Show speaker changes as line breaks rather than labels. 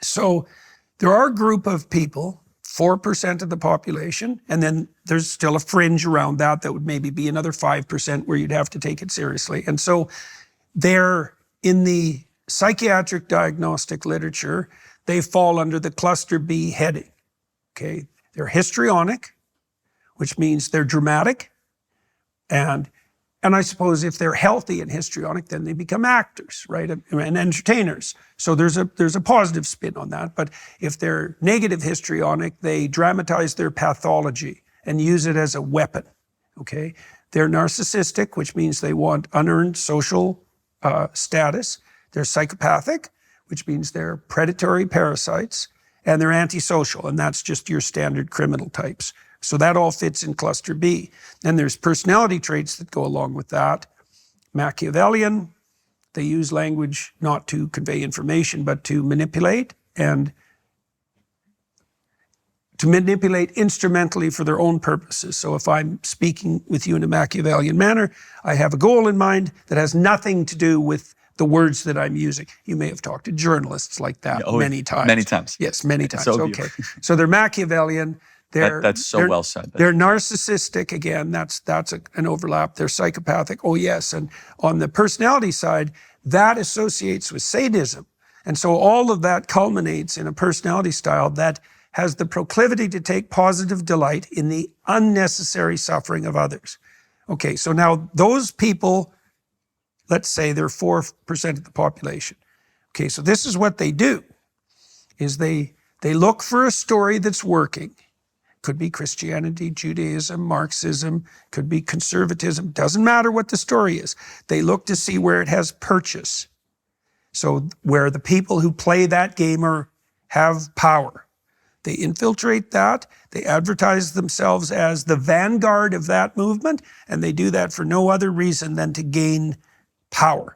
So there are a group of people, 4% of the population, and then there's still a fringe around that that would maybe be another 5% where you'd have to take it seriously. And so they're in the psychiatric diagnostic literature, they fall under the cluster B heading, okay? They're histrionic, which means they're dramatic, and I suppose if they're healthy and histrionic, then they become actors, right? And entertainers. So there's a positive spin on that. But if they're negative histrionic, they dramatize their pathology and use it as a weapon, okay? They're narcissistic, which means they want unearned social status. They're psychopathic, which means they're predatory parasites. And they're antisocial, and that's just your standard criminal types. So that all fits in cluster B. Then there's personality traits that go along with that. Machiavellian, they use language not to convey information, but to manipulate, and to manipulate instrumentally for their own purposes. So if I'm speaking with you in a Machiavellian manner, I have a goal in mind that has nothing to do with the words that I'm using. You may have talked to journalists like that many times.
Many times.
Yes, many times.
So
okay. So they're Machiavellian.
That's so well said.
They're narcissistic. Again, that's an overlap. They're psychopathic. Oh, yes. And on the personality side, that associates with sadism. And so all of that culminates in a personality style that has the proclivity to take positive delight in the unnecessary suffering of others. Okay, so now those people, let's say they're 4% of the population. Okay, so this is what they do, is they look for a story that's working. Could be Christianity, Judaism, Marxism, could be conservatism, doesn't matter what the story is. They look to see where it has purchase. So where the people who play that game have power. They infiltrate that, they advertise themselves as the vanguard of that movement, and they do that for no other reason than to gain power.